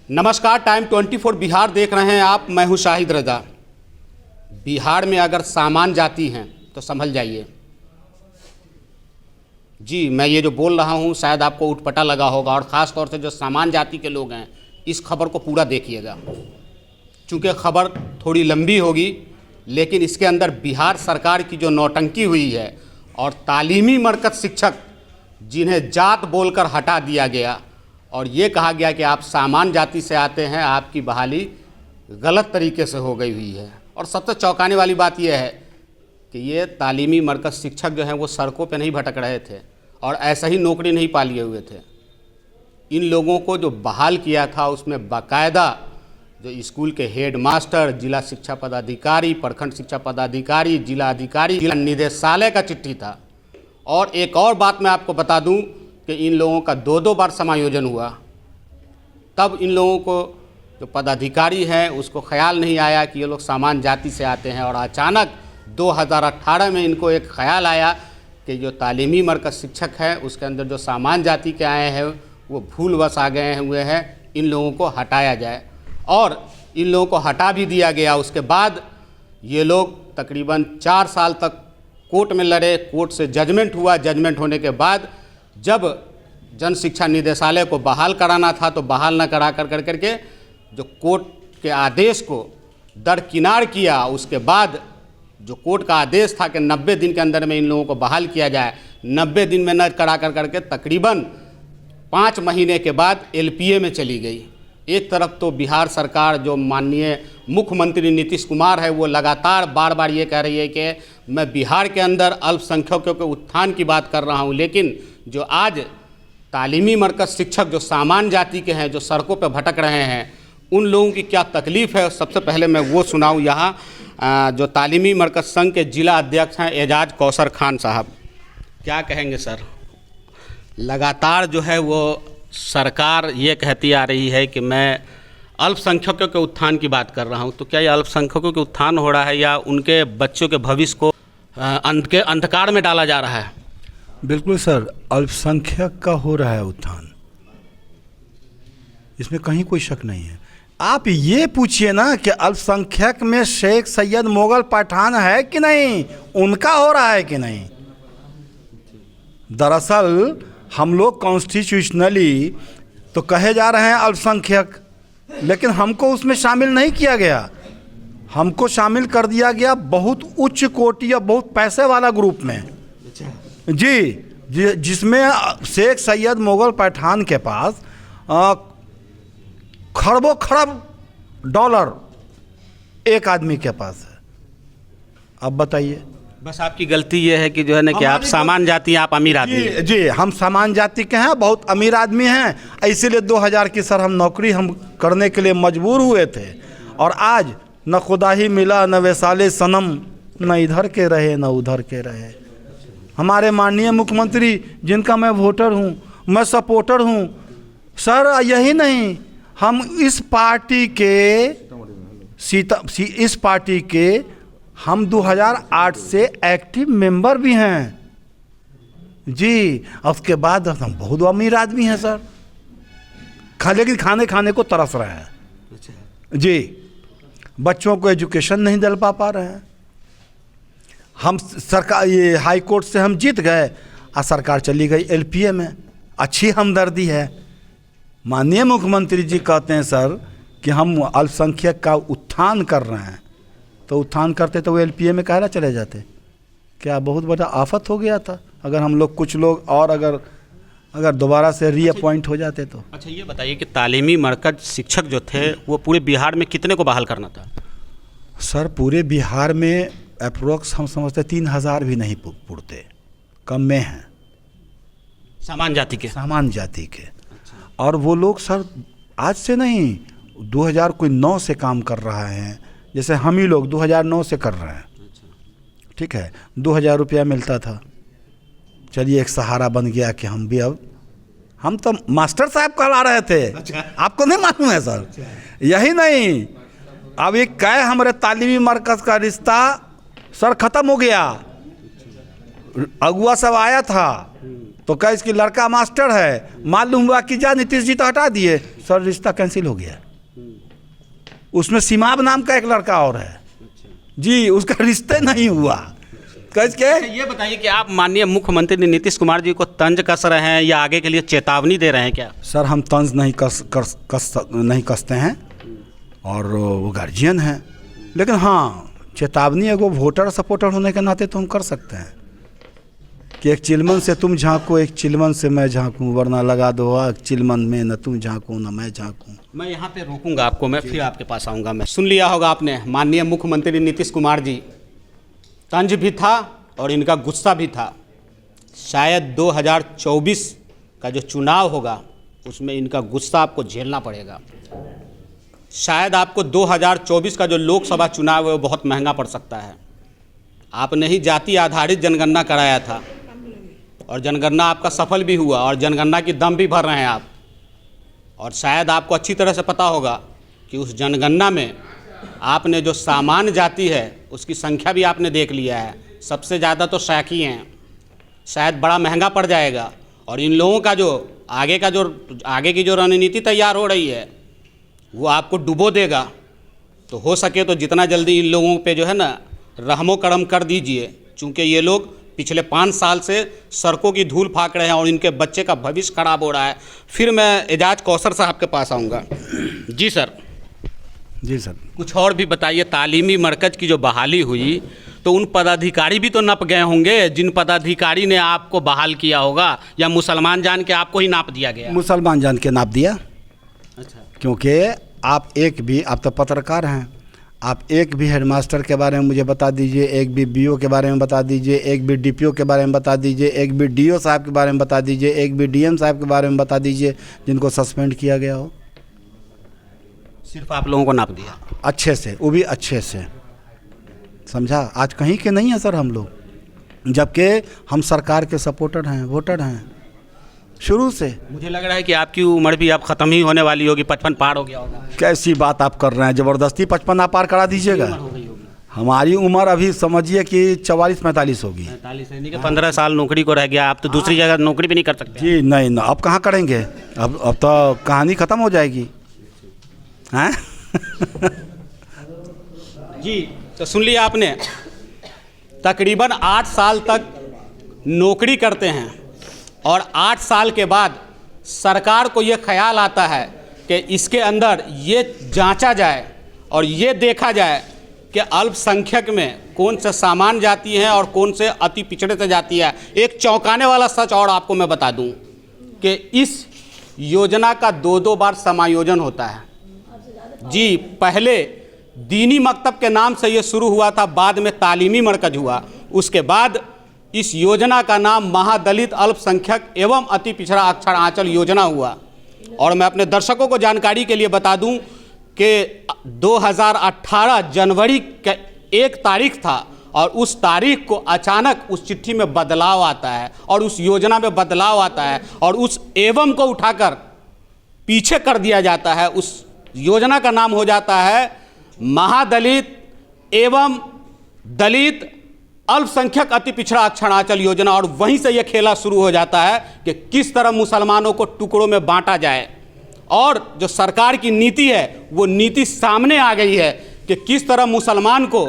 नमस्कार, टाइम 24 बिहार देख रहे हैं आप। मैं हूं शाहिद रजा। बिहार में अगर सामान जाति हैं तो संभल जाइए। जी, मैं ये जो बोल रहा हूं शायद आपको उटपटा लगा होगा, और ख़ास तौर से जो सामान जाति के लोग हैं इस खबर को पूरा देखिएगा, चूँकि खबर थोड़ी लंबी होगी, लेकिन इसके अंदर बिहार सरकार की जो नौटंकी हुई है और तालीमी मरकज़ शिक्षक जिन्हें जात बोलकर हटा दिया गया और ये कहा गया कि आप सामान्य जाति से आते हैं, आपकी बहाली गलत तरीके से हो गई हुई है। और सबसे चौंकाने वाली बात यह है कि ये तालीमी मरकज़ शिक्षक जो हैं वो सड़कों पे नहीं भटक रहे थे और ऐसा ही नौकरी नहीं पा लिए हुए थे। इन लोगों को जो बहाल किया था उसमें बाकायदा जो स्कूल के हेड मास्टर, जिला शिक्षा पदाधिकारी, प्रखंड शिक्षा पदाधिकारी, जिला अधिकारी, जिला निदेशालय का चिट्ठी था। और एक और बात मैं आपको बता दूं कि इन लोगों का दो बार समायोजन हुआ, तब इन लोगों को जो पदाधिकारी हैं उसको ख्याल नहीं आया कि ये लोग सामान्य जाति से आते हैं, और अचानक 2018 में इनको एक ख्याल आया कि जो तालीमी मरकज़ शिक्षक हैं उसके अंदर जो सामान्य जाति के आए हैं वो भूलवश आ गए हुए हैं, इन लोगों को हटाया जाए। और इन लोगों को हटा भी दिया गया। उसके बाद ये लोग तकरीबन 4 साल तक कोर्ट में लड़े, कोर्ट से जजमेंट हुआ। जजमेंट होने के बाद जब जन शिक्षा निदेशालय को बहाल कराना था तो बहाल न करा करके जो कोर्ट के आदेश को दरकिनार किया। उसके बाद जो कोर्ट का आदेश था कि 90 दिन के अंदर में इन लोगों को बहाल किया जाए, 90 दिन में न करा करके तकरीबन 5 महीने के बाद LPA में चली गई। एक तरफ तो बिहार सरकार, जो माननीय मुख्यमंत्री नीतीश कुमार है, वो लगातार बार ये कह रही है कि मैं बिहार के अंदर अल्पसंख्यकों के उत्थान की बात कर रहा हूँ, लेकिन जो आज तालीमी मरकज़ शिक्षक जो सामान्य जाति के हैं, जो सड़कों पर भटक रहे हैं, उन लोगों की क्या तकलीफ़ है, सबसे पहले मैं वो सुनाऊँ। यहाँ जो तालीमी मरकज़ संघ के जिला अध्यक्ष हैं एजाज कौसर खान साहब, क्या कहेंगे सर? लगातार जो है वो सरकार ये कहती आ रही है कि मैं अल्पसंख्यकों के उत्थान की बात कर रहा हूँ, तो क्या ये अल्पसंख्यकों के उत्थान हो रहा है या उनके बच्चों के भविष्य को अंधकार में डाला जा रहा है? बिल्कुल सर, अल्पसंख्यक का हो रहा है उत्थान, इसमें कहीं कोई शक नहीं है। आप ये पूछिए ना कि अल्पसंख्यक में शेख सैयद मुगल पठान है कि नहीं, उनका हो रहा है कि नहीं। दरअसल हम लोग कॉन्स्टिट्यूशनली तो कहे जा रहे हैं अल्पसंख्यक, लेकिन हमको उसमें शामिल नहीं किया गया। हमको शामिल कर दिया गया बहुत उच्च कोटि या बहुत पैसे वाला ग्रुप में जी, जिसमें शेख सैयद मुगल पठान के पास खरबों खरब डॉलर एक आदमी के पास है। अब बताइए। बस आपकी गलती ये है कि जो है ना कि आप सामान्य जाति, आप अमीर आदमी हैं। जी, हम सामान्य जाति के हैं, बहुत अमीर आदमी हैं, इसीलिए 2000 की सर हम नौकरी करने के लिए मजबूर हुए थे। और आज न खुदा ही मिला न वैसाले सनम, न इधर के रहे न उधर के रहे। हमारे माननीय मुख्यमंत्री, जिनका मैं वोटर हूँ, मैं सपोर्टर हूँ सर, यही नहीं, हम इस पार्टी के हम 2008 से एक्टिव मेंबर भी हैं जी। उसके बाद हम बहुत अमीर आदमी हैं सर, लेकिन खाने को तरस रहे हैं जी। बच्चों को एजुकेशन नहीं दिला पा रहे हैं। हम सरकार, ये हाई कोर्ट से हम जीत गए और सरकार चली गई LPA में। अच्छी हमदर्दी है। माननीय मुख्यमंत्री जी कहते हैं सर कि हम अल्पसंख्यक का उत्थान कर रहे हैं, तो उत्थान करते तो वो LPA में काहे ना चले जाते? क्या बहुत बड़ा आफत हो गया था अगर हम लोग, कुछ लोग और अगर दोबारा से रीअपॉइंट हो जाते तो। अच्छा, ये बताइए कि तालीमी मरकज़ शिक्षक जो थे वो पूरे बिहार में कितने को बहाल करना था? सर पूरे बिहार में अप्रोक्स हम समझते 3000 भी नहीं पुरते, कम में हैं सामान्य जाति के। अच्छा। और वो लोग सर आज से नहीं, 2009 से काम कर रहा है। जैसे हम ही लोग 2009 से कर रहे हैं। ठीक है, 2000 रुपया मिलता था, चलिए एक सहारा बन गया कि हम भी, अब हम तो मास्टर साहब कहला रहे थे। अच्छा। आपको नहीं मालूम है सर? अच्छा। यही नहीं, अब एक हमारे तालीमी मरकज़ का रिश्ता सर ख़त्म हो गया। अगुआ सब आया था तो कहा इसकी लड़का मास्टर है, मालूम हुआ कि जा नीतीश जी तो हटा दिए, सर रिश्ता कैंसिल हो गया। उसमें सिमाब नाम का एक लड़का और है जी, उसका रिश्ते नहीं हुआ। कैसे ये बताइए कि आप माननीय मुख्यमंत्री नीतीश कुमार जी को तंज कस रहे हैं या आगे के लिए चेतावनी दे रहे हैं क्या? सर हम तंज नहीं नहीं कसते हैं और वो गार्जियन हैं, लेकिन हाँ चेतावनी एगो वोटर सपोर्टर होने के नाते तो हम कर सकते हैं कि एक चिलमन से तुम झांको, एक चिलमन से मैं झांकूं, वरना लगा दो एक चिलमन में, न तुम झांको न मैं झांकूं। मैं यहाँ पे रोकूंगा आपको, मैं फिर आपके पास आऊँगा। मैं सुन लिया होगा आपने, माननीय मुख्यमंत्री नीतीश कुमार जी, तंज भी था और इनका गुस्सा भी था। शायद 2024 का जो चुनाव होगा उसमें इनका गुस्सा आपको झेलना पड़ेगा। शायद आपको 2024 का जो लोकसभा चुनाव है वो बहुत महंगा पड़ सकता है। आपने ही जाति आधारित जनगणना कराया था और जनगणना आपका सफल भी हुआ और जनगणना की दम भी भर रहे हैं आप। और शायद आपको अच्छी तरह से पता होगा कि उस जनगणना में आपने जो सामान्य जाति है उसकी संख्या भी आपने देख लिया है, सबसे ज़्यादा तो सैकी हैं। शायद बड़ा महंगा पड़ जाएगा और इन लोगों का जो आगे की जो रणनीति तैयार हो रही है वो आपको डुबो देगा। तो हो सके तो जितना जल्दी इन लोगों पे जो है ना रहमो करम कर दीजिए, चूँकि ये लोग पिछले 5 साल से सड़कों की धूल फाक रहे हैं और इनके बच्चे का भविष्य खराब हो रहा है। फिर मैं एजाज कौसर साहब के पास आऊँगा। जी सर। जी सर, कुछ और भी बताइए। तालीमी मरकज़ की जो बहाली हुई तो उन पदाधिकारी भी तो नप गए होंगे जिन पदाधिकारी ने आपको बहाल किया होगा, या मुसलमान जान के आपको ही नाप दिया गया? मुसलमान जान के नाप दिया। अच्छा। क्योंकि आप तो पत्रकार हैं, आप एक भी हेडमास्टर के बारे में मुझे बता दीजिए, एक भी बीओ के बारे में बता दीजिए, एक भी डीपीओ के बारे में बता दीजिए, एक भी डीओ साहब के बारे में बता दीजिए, एक भी डीएम साहब के बारे में बता दीजिए जिनको सस्पेंड किया गया हो। सिर्फ आप लोगों को नाप दिया अच्छे से, वो भी अच्छे से, समझा। आज कहीं के नहीं है सर हम लोग, जबकि हम सरकार के सपोर्टर हैं, वोटर हैं शुरू से। मुझे लग रहा है कि आपकी उम्र भी अब ख़त्म ही होने वाली होगी, 55 पार हो गया होगा। कैसी बात आप कर रहे हैं, ज़बरदस्ती 55 आप पार करा दीजिएगा। हमारी उम्र अभी समझिए कि 44-45 होगी। 45 यानी कि 15 साल नौकरी को रह गया। आप तो दूसरी जगह नौकरी भी नहीं कर सकते। जी नहीं ना, अब कहाँ करेंगे, अब तो कहानी ख़त्म हो जाएगी हैं। जी तो सुन लिया आपने, तकरीबन 8 साल तक नौकरी करते हैं और 8 साल के बाद सरकार को ये ख्याल आता है कि इसके अंदर ये जांचा जाए और ये देखा जाए कि अल्पसंख्यक में कौन से सामान्य जाति हैं और कौन से अति पिछड़े से जाति है। एक चौंकाने वाला सच और आपको मैं बता दूं कि इस योजना का 2-2 बार समायोजन होता है। जी, पहले दीनी मकतब के नाम से ये शुरू हुआ था, बाद में तालीमी मरकज़ हुआ, उसके बाद इस योजना का नाम महादलित अल्पसंख्यक एवं अति पिछड़ा अक्षर आंचल योजना हुआ। और मैं अपने दर्शकों को जानकारी के लिए बता दूं कि 2018 जनवरी का 1 तारीख था और उस तारीख को अचानक उस चिट्ठी में बदलाव आता है और उस योजना में बदलाव आता है और उस एवं को उठाकर पीछे कर दिया जाता है। उस योजना का नाम हो जाता है महादलित एवं दलित अल्पसंख्यक अति पिछड़ा अक्षरांचल योजना। और वहीं से यह खेला शुरू हो जाता है कि किस तरह मुसलमानों को टुकड़ों में बांटा जाए। और जो सरकार की नीति है वो नीति सामने आ गई है कि किस तरह मुसलमान को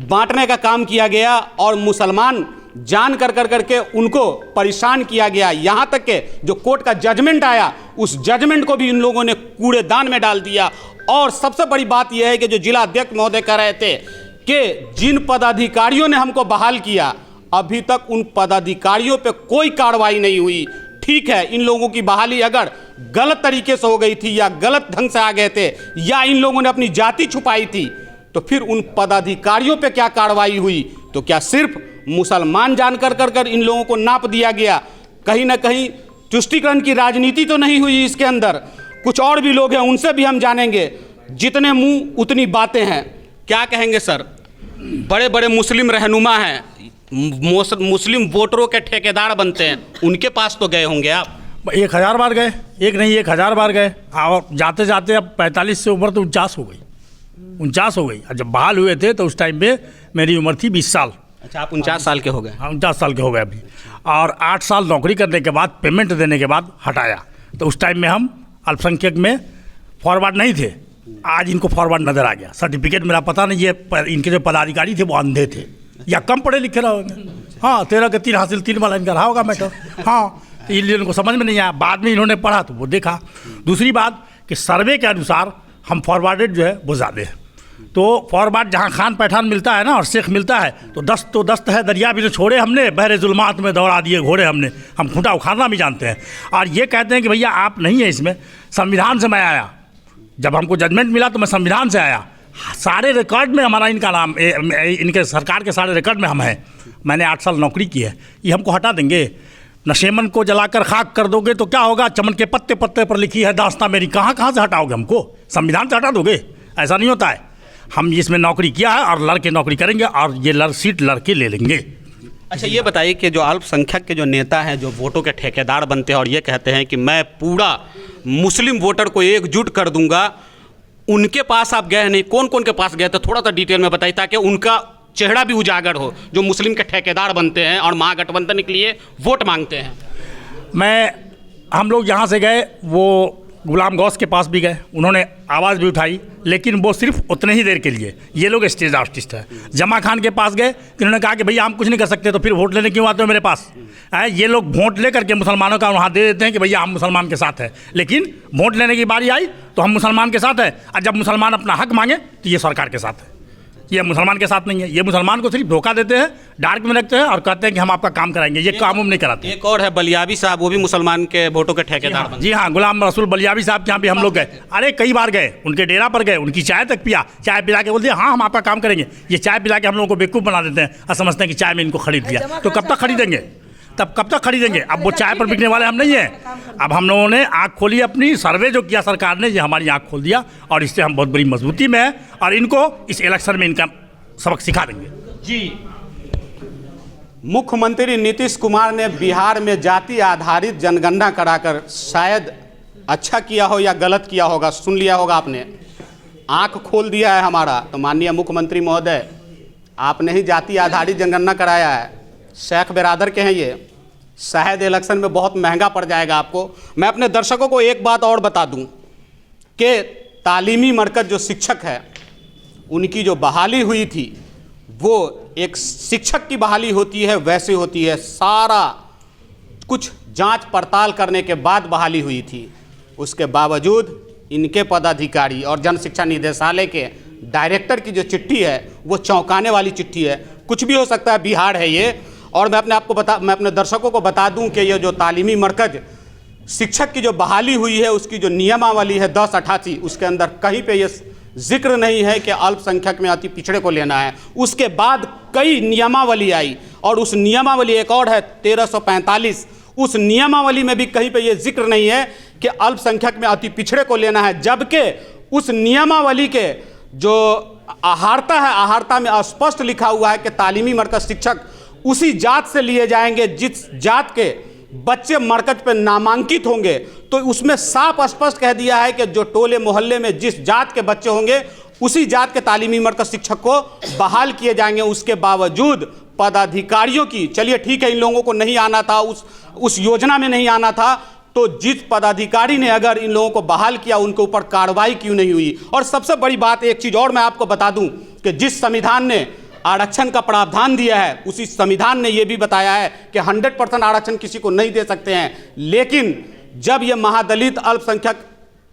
बांटने का काम किया गया और मुसलमान जान कर करके उनको परेशान किया गया। यहाँ तक कि जो कोर्ट का जजमेंट आया उस जजमेंट को भी इन लोगों ने कूड़ेदान में डाल दिया। और सबसे बड़ी बात यह है कि जो जिला अध्यक्ष महोदय कह रहे थे कि जिन पदाधिकारियों ने हमको बहाल किया, अभी तक उन पदाधिकारियों पे कोई कार्रवाई नहीं हुई। ठीक है, इन लोगों की बहाली अगर गलत तरीके से हो गई थी या गलत ढंग से आ गए थे या इन लोगों ने अपनी जाति छुपाई थी, तो फिर उन पदाधिकारियों पे क्या कार्रवाई हुई? तो क्या सिर्फ मुसलमान जानकर कर इन लोगों को नाप दिया गया? कहीं ना कहीं तुष्टीकरण की राजनीति तो नहीं हुई इसके अंदर? कुछ और भी लोग हैं, उनसे भी हम जानेंगे। जितने मुंह उतनी बातें हैं। क्या कहेंगे सर? बड़े बड़े मुस्लिम रहनुमा हैं, मुस्लिम वोटरों के ठेकेदार बनते हैं, उनके पास तो गए होंगे आप? 1000 बार गए, एक नहीं 1000 बार गए। और जाते जाते अब 45 से उम्र तो 49 हो गई। और जब बहाल हुए थे तो उस टाइम पे मेरी उम्र थी 20 साल। अच्छा, आप 49 साल के हो गए। 49 साल के हो गए अभी। और 8 साल नौकरी करने के बाद, पेमेंट देने के बाद हटाया। तो उस टाइम में हम अल्पसंख्यक में फॉरवर्ड नहीं थे, आज इनको फॉरवर्ड नज़र आ गया। सर्टिफिकेट मेरा पता नहीं, ये इनके जो पदाधिकारी थे वो अंधे थे या कम पढ़े लिखे रहे होंगे। हाँ, 13 के 3 हासिल 3 वाला इनका रहा होगा मैटर। हाँ, तो इसलिए इनको समझ में नहीं आया। बाद में इन्होंने पढ़ा तो वो देखा। दूसरी बात कि सर्वे के अनुसार हम फॉरवर्डेड जो है वो ज़्यादा है। तो फॉरवर्ड जहाँ खान पैठान मिलता है ना और शेख मिलता है, तो दस्त है दरिया भी तो छोड़े हमने, बहरे जुल्मात में दौड़ा दिए घोड़े हमने। हम खूंटा उखाड़ना भी जानते हैं। और ये कहते हैं कि भैया आप नहीं है इसमें, संविधान से मैं आया। जब हमको जजमेंट मिला तो मैं संविधान से आया। सारे रिकॉर्ड में हमारा इनका नाम, इनके सरकार के सारे रिकॉर्ड में हम हैं। मैंने 8 साल नौकरी की है। ये हमको हटा देंगे? नशेमन को जलाकर खाक कर दोगे तो क्या होगा? चमन के पत्ते पत्ते पर लिखी है दास्तां मेरी। कहाँ से हटाओगे हमको? संविधान से हटा दोगे? ऐसा नहीं होता है। हम इसमें नौकरी किया है और लड़के नौकरी करेंगे और ये सीट लड़के ले लेंगे। अच्छा, ये बताइए कि जो अल्पसंख्यक के जो नेता हैं, जो वोटों के ठेकेदार बनते हैं और ये कहते हैं कि मैं पूरा मुस्लिम वोटर को एकजुट कर दूंगा, उनके पास आप गए नहीं? कौन कौन के पास गए थे, थोड़ा सा डिटेल में बताइए ताकि उनका चेहरा भी उजागर हो, जो मुस्लिम के ठेकेदार बनते हैं और महागठबंधन के लिए वोट मांगते हैं। हम लोग यहाँ से गए, वो गुलाम गौस के पास भी गए, उन्होंने आवाज़ भी उठाई, लेकिन वो सिर्फ उतने ही देर के लिए। ये लोग स्टेज आर्टिस्ट हैं। जमा खान के पास गए, उन्होंने कहा कि भैया हम कुछ नहीं कर सकते, तो फिर वोट लेने क्यों आते हो मेरे पास? ये लोग वोट ले करके मुसलमानों का वहाँ दे देते हैं कि भैया हम मुसलमान के साथ हैं, लेकिन वोट लेने की बारी आई तो हम मुसलमान के साथ हैं, और जब मुसलमान अपना हक मांगे तो ये सरकार के साथ है। ये मुसलमान के साथ नहीं है। ये मुसलमान को सिर्फ धोखा देते हैं, डार्क में रखते हैं और कहते हैं कि हम आपका काम कराएंगे। ये काम हम नहीं कराते। एक और है बलियाबी साहब, वो भी मुसलमान के वोटों के ठेकेदार। जी हाँ, गुलाम रसूल बलियाबी साहब के यहाँ भी हम लोग गए। अरे कई बार गए, उनके डेरा पर गए, उनकी चाय तक पिया। चाय पिला के बोलते हैं हाँ हम आपका काम करेंगे। ये चाय पिला के हम लोगों को बेवकूफ़ बना देते हैं और समझते हैं कि चाय में इनको खरीद लिया। तो कब तक खरीदेंगे? कब तक खरीदेंगे? अब वो चाय पर बिकने वाले हम नहीं हैं। अब हम लोगों ने आँख खोली अपनी, सर्वे जो किया सरकार ने, ये हमारी आँख खोल दिया और इससे हम बहुत बड़ी मजबूती में हैं और इनको इस इलेक्शन में इनका सबक सिखा देंगे। जी, मुख्यमंत्री नीतीश कुमार ने बिहार में जाति आधारित जनगणना कराकर शायद अच्छा किया हो या गलत किया होगा, सुन लिया होगा आपने, आंख खोल दिया है हमारा। तो माननीय मुख्यमंत्री महोदय, आपने ही जाति आधारित जनगणना कराया है, शेख बिरादर के हैं ये, शायद इलेक्शन में बहुत महंगा पड़ जाएगा आपको। मैं अपने दर्शकों को एक बात और बता दूं कि तालीमी मरकज़ जो शिक्षक है, उनकी जो बहाली हुई थी वो एक शिक्षक की बहाली होती है वैसे होती है, सारा कुछ जांच पड़ताल करने के बाद बहाली हुई थी। उसके बावजूद इनके पदाधिकारी और जन शिक्षा निदेशालय के डायरेक्टर की जो चिट्ठी है वो चौंकाने वाली चिट्ठी है। कुछ भी हो सकता है, बिहार है ये। और मैं अपने दर्शकों को बता दूं कि ये जो तालीमी मरकज़ शिक्षक की जो बहाली हुई है उसकी जो नियमावली है 1088, उसके अंदर कहीं पे ये जिक्र नहीं है कि अल्पसंख्यक में अति पिछड़े को लेना है। उसके बाद कई नियमावली आई और उस नियमावली एक और है 1345, उस नियमावली में भी कहीं पे ये जिक्र नहीं है कि अल्पसंख्यक में अति पिछड़े को लेना है, जबकि उस नियमावली के जो आहारता है, आहारता में स्पष्ट लिखा हुआ है कि तालीमी मरकज़ शिक्षक उसी जात से लिए जाएंगे जिस जात के बच्चे मरकज पे नामांकित होंगे। तो उसमें साफ स्पष्ट कह दिया है कि जो टोले मोहल्ले में जिस जात के बच्चे होंगे उसी जात के तालीमी मरकज़ शिक्षक को बहाल किए जाएंगे। उसके बावजूद पदाधिकारियों की, चलिए ठीक है इन लोगों को नहीं आना था, उस योजना में नहीं आना था, तो जिस पदाधिकारी ने अगर इन लोगों को बहाल किया उनके ऊपर कार्रवाई क्यों नहीं हुई? और सबसे बड़ी बात, एक चीज़ और मैं आपको बता दूं कि जिस संविधान ने आरक्षण का प्रावधान दिया है उसी संविधान ने यह भी बताया है कि 100% आरक्षण किसी को नहीं दे सकते हैं। लेकिन जब यह महादलित अल्पसंख्यक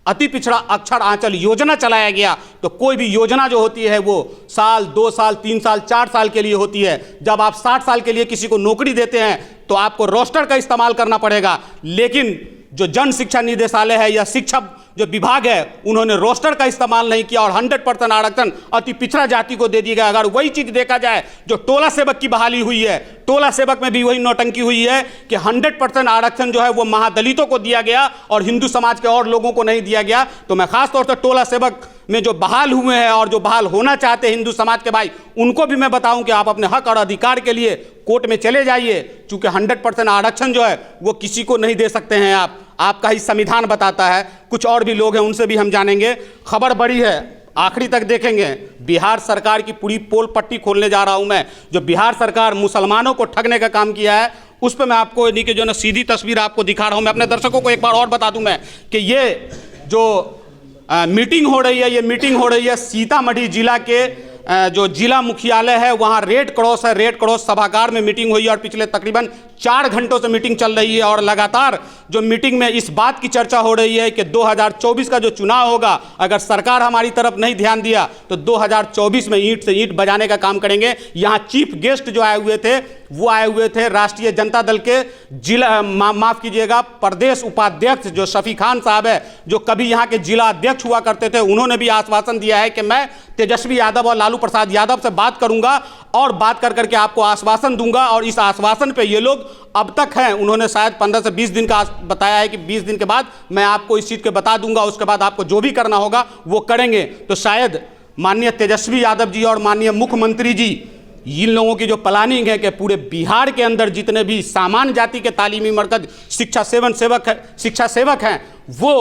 अति पिछड़ा अक्षर आंचल योजना चलाया गया तो कोई भी योजना जो होती है वो साल, 2 साल, 3 साल, 4 साल के लिए होती है। जब आप 60 साल के लिए किसी को नौकरी देते हैं तो आपको रोस्टर का इस्तेमाल करना पड़ेगा। लेकिन जो जन शिक्षा निदेशालय है या शिक्षा जो विभाग है उन्होंने रोस्टर का इस्तेमाल नहीं किया और 100% आरक्षण अति पिछड़ा जाति को दे दिया गया। अगर वही चीज़ देखा जाए जो टोला सेवक की बहाली हुई है, टोला सेवक में भी वही नौटंकी हुई है कि 100% आरक्षण जो है वो महादलितों को दिया गया और हिंदू समाज के और लोगों को नहीं दिया गया। तो मैं खास तौर से टोला सेवक में जो बहाल हुए हैं और जो बहाल होना चाहते हैं हिंदू समाज के भाई, उनको भी मैं बताऊं कि आप अपने हक और अधिकार के लिए कोर्ट में चले जाइए, क्योंकि 100% आरक्षण जो है वो किसी को नहीं दे सकते हैं। आपका ही संविधान बताता है। कुछ और भी लोग हैं उनसे भी हम जानेंगे। खबर बड़ी है, आखिरी तक देखेंगे। बिहार सरकार की पूरी पोल पट्टी खोलने जा रहा हूं मैं। जो बिहार सरकार मुसलमानों को ठगने का काम किया है उस पर मैं आपको इन्हीं की जो ना सीधी तस्वीर आपको दिखा रहा हूं। मैं अपने दर्शकों को एक बार और बता दूं मैं कि ये जो मीटिंग हो रही है, ये मीटिंग हो रही है सीतामढ़ी जिला के जो जिला मुख्यालय है वहाँ रेड क्रॉस है, रेड क्रॉस सभागार में मीटिंग हुई है और पिछले तकरीबन 4 घंटों से मीटिंग चल रही है। और लगातार जो मीटिंग में इस बात की चर्चा हो रही है कि 2024 का जो चुनाव होगा, अगर सरकार हमारी तरफ नहीं ध्यान दिया तो 2024 में ईंट से ईंट बजाने का काम करेंगे। यहाँ चीफ गेस्ट जो आए हुए थे वो आए हुए थे राष्ट्रीय जनता दल के जिला माफ़ कीजिएगा प्रदेश उपाध्यक्ष जो शफी खान साहब है, जो कभी यहाँ के जिला अध्यक्ष हुआ करते थे। उन्होंने भी आश्वासन दिया है कि मैं तेजस्वी यादव और लालू प्रसाद यादव से बात करूंगा और बात कर करके आपको आश्वासन दूंगा। और इस आश्वासन पे ये लोग अब तक हैं। उन्होंने शायद 15 से 20 दिन का बताया है कि 20 दिन के बाद मैं आपको इस चीज़ के बता दूंगा, उसके बाद आपको जो भी करना होगा वो करेंगे। तो शायद माननीय तेजस्वी यादव जी और माननीय मुख्यमंत्री जी इन लोगों की जो प्लानिंग है कि पूरे बिहार के अंदर जितने भी सामान्य जाति के तालीमी मरकज शिक्षा सेवक हैं वो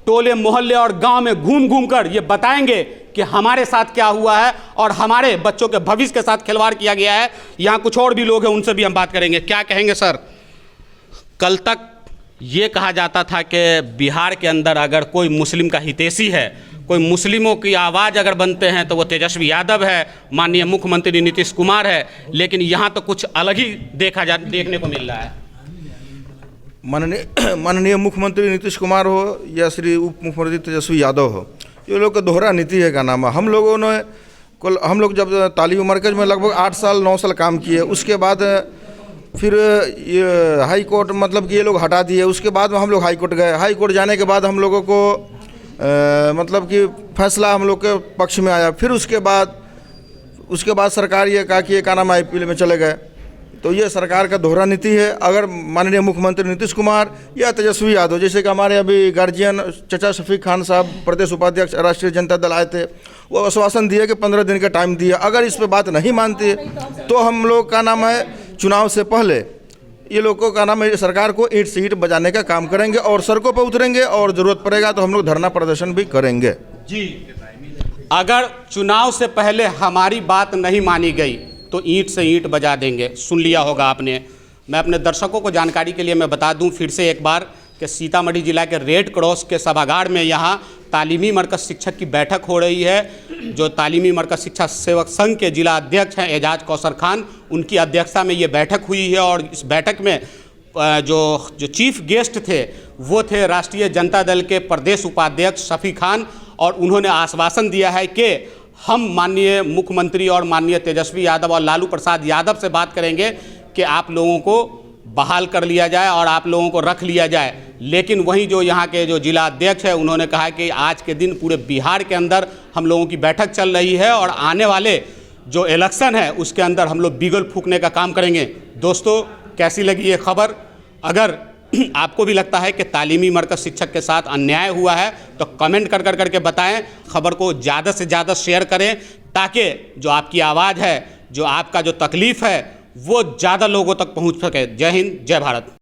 टोले मोहल्ले और गांव में घूम घूम कर ये बताएंगे कि हमारे साथ क्या हुआ है और हमारे बच्चों के भविष्य के साथ खिलवाड़ किया गया है। यहाँ कुछ और भी लोग हैं, उनसे भी हम बात करेंगे। क्या कहेंगे सर? कल तक ये कहा जाता था कि बिहार के अंदर अगर कोई मुस्लिम का हितैषी है, कोई मुस्लिमों की आवाज़ अगर बनते हैं तो वो तेजस्वी यादव है, माननीय मुख्यमंत्री नीतीश कुमार है। लेकिन यहाँ तो कुछ अलग ही देखने को मिल रहा है। माननीय मुख्यमंत्री नीतीश कुमार हो या श्री उप मुख्यमंत्री तेजस्वी यादव हो, ये लोग का दोहरा नीति है। का नाम है हम लोग जब तालीमी मरकज़ में लगभग 8 साल 9 साल काम किए, उसके बाद फिर ये हाई कोर्ट मतलब कि ये लोग हटा दिए। उसके बाद में हम लोग हाई कोर्ट गए। हाई कोर्ट जाने के बाद हम लोगों को मतलब कि फैसला हम लोग के पक्ष में आया। फिर उसके बाद सरकार ये कहा कि ये का नाम IPL में चले गए। तो ये सरकार का दोहरा नीति है। अगर माननीय मुख्यमंत्री नीतीश कुमार या तेजस्वी यादव, जैसे कि हमारे अभी गार्जियन चचा शफी खान साहब प्रदेश उपाध्यक्ष राष्ट्रीय जनता दल आए थे, वो आश्वासन दिए कि 15 दिन का टाइम दिया। अगर इस पर बात नहीं मानती तो हम लोग का नाम है चुनाव से पहले ये लोगों का नाम है सरकार को ईंट से ईंट बजाने का काम करेंगे और सड़कों पर उतरेंगे और ज़रूरत पड़ेगा तो हम लोग धरना प्रदर्शन भी करेंगे। जी, अगर चुनाव से पहले हमारी बात नहीं मानी गई तो ईंट से ईंट बजा देंगे। सुन लिया होगा आपने। मैं अपने दर्शकों को जानकारी के लिए मैं बता दूं फिर से एक बार कि सीतामढ़ी जिला के रेड क्रॉस के सभागार में यहाँ तालीमी मरकज़ शिक्षक की बैठक हो रही है। जो तालीमी मरकज़ शिक्षा सेवक संघ के जिला अध्यक्ष हैं एजाज कौसर खान, उनकी अध्यक्षता में ये बैठक हुई है। और इस बैठक में जो चीफ गेस्ट थे वो थे राष्ट्रीय जनता दल के प्रदेश उपाध्यक्ष शफी खान। और उन्होंने आश्वासन दिया है कि हम माननीय मुख्यमंत्री और माननीय तेजस्वी यादव और लालू प्रसाद यादव से बात करेंगे कि आप लोगों को बहाल कर लिया जाए और आप लोगों को रख लिया जाए। लेकिन वहीं जो यहाँ के जो जिला अध्यक्ष है उन्होंने कहा कि आज के दिन पूरे बिहार के अंदर हम लोगों की बैठक चल रही है और आने वाले जो इलेक्शन है उसके अंदर हम लोग बीगल फूंकने का काम करेंगे। दोस्तों, कैसी लगी ये खबर? अगर आपको भी लगता है कि तालीमी मरकज़ शिक्षक के साथ अन्याय हुआ है तो कमेंट करके बताएं। खबर को ज़्यादा से ज़्यादा शेयर करें ताकि जो आपकी आवाज़ है, जो आपका जो तकलीफ़ है वो ज़्यादा लोगों तक पहुंच सके। जय हिंद, जय भारत।